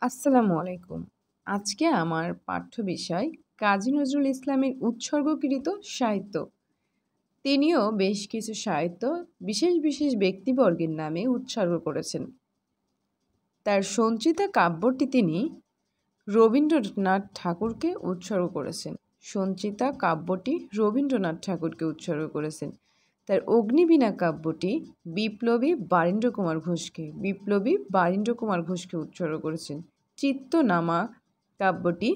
আসসালামু আলাইকুম। আজকে আমার পাঠ্য বিষয় কাজী নজরুল ইসলামের উৎসর্গকৃত সাহিত্য। তিনিও বেশ কিছু সাহিত্য বিশেষ বিশেষ ব্যক্তিবর্গের নামে উৎসর্গ করেছেন। তার সঞ্চিতা কাব্যটি তিনি রবীন্দ্রনাথ ঠাকুরকে উৎসর্গ করেছেন। সঞ্চিতা কাব্যটি রবীন্দ্রনাথ ঠাকুরকে উৎসর্গ করেছেন। তার অগ্নিবীণা কাব্যটি বিপ্লবী বারীন্দ্র কুমার ঘোষকে উৎসর্গ করেছেন। চিত্তনামা কাব্যটি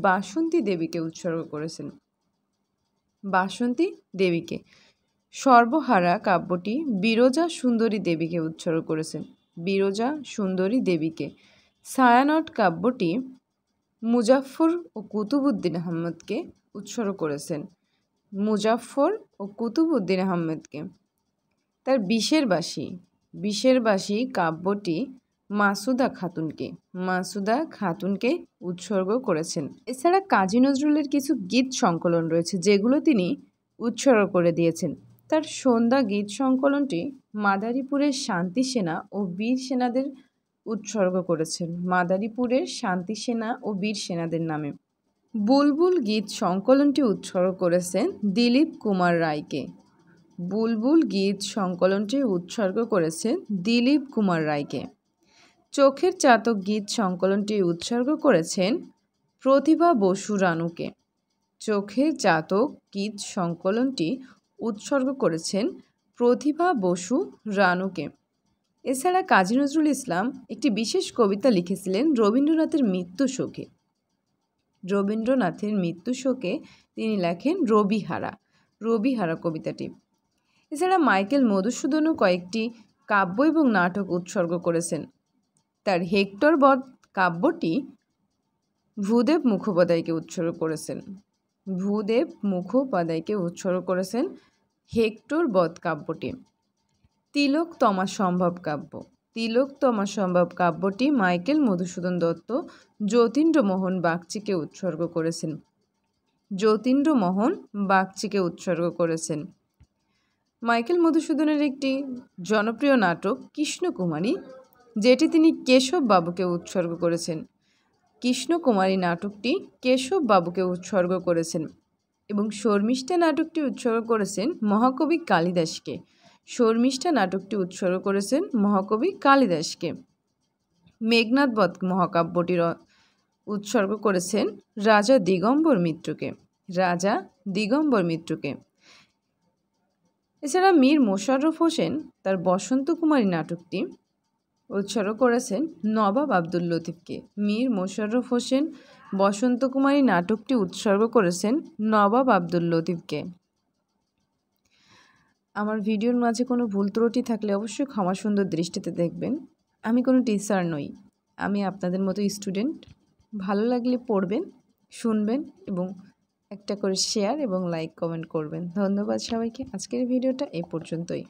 বাসন্তী দেবীকে উৎসর্গ করেছেন। সর্বহারা কাব্যটি বিরজা সুন্দরী দেবীকে উৎসর্গ করেছেন। ছায়ানট কাব্যটি মুজাফফর ও কুতুবউদ্দিন আহমদকে উৎসর্গ করেছেন। তার বিশের বাঁশি কাব্যটি মাসুদা খাতুনকে উৎসর্গ করেছেন। এছাড়া কাজী নজরুলের কিছু গীত সংকলন রয়েছে যেগুলো তিনি উৎসর্গ করে দিয়েছেন। তার সন্ধ্যা গীত সংকলনটি মাদারীপুরের শান্তি সেনা ও বীর সেনাদের উৎসর্গ করেছেন। নামে বুলবুল গীত সংকলনটি উৎসর্গ করেছেন দিলীপ কুমার রায়কে। চোখের চাতক গীত সংকলনটি উৎসর্গ করেছেন প্রতিভা বসু রানুকে। এছাড়া কাজী নজরুল ইসলাম একটি বিশেষ কবিতা লিখেছিলেন রবীন্দ্রনাথের মৃত্যু শোকে তিনি লেখেন রবিহারা কবিতাটি। এছাড়া মাইকেল মধুসূদনও কয়েকটি কাব্য এবং নাটক উৎসর্গ করেছেন। তার হেক্টর বধ কাব্যটি ভূদেব মুখোপাধ্যায়কে উৎসর্গ করেছেন হেক্টর বধ কাব্যটি। তিলোত্তমা সম্ভব কাব্যটি মাইকেল মধুসূদন দত্ত যতীন্দ্রমোহন বাগচিকে উৎসর্গ করেছেন। মাইকেল মধুসূদনের একটি জনপ্রিয় নাটক কৃষ্ণকুমারী, যেটি তিনি কেশব বাবুকে উৎসর্গ করেছেন। এবং শর্মিষ্ঠা নাটকটি উৎসর্গ করেছেন মহাকবি কালিদাসকে। মেঘনাদ বধ মহাকাব্যটির উৎসর্গ করেছেন রাজা দিগম্বর মিত্রকে। এছাড়া মীর মোশাররফ হোসেন তার বসন্ত কুমারী নাটকটি উৎসর্গ করেছেন নবাব আব্দুল লতিফকে। আমার ভিডিওর মাঝে কোনো ভুল ত্রুটি থাকলে অবশ্যই ক্ষমা সুন্দর দৃষ্টিতে দেখবেন। আমি কোনো টিচার নই, আমি আপনাদের মতো স্টুডেন্ট। ভালো লাগলে পড়বেন, শুনবেন এবং একটা করে শেয়ার এবং লাইক কমেন্ট করবেন। ধন্যবাদ সবাইকে। আজকের ভিডিওটা এই পর্যন্তই।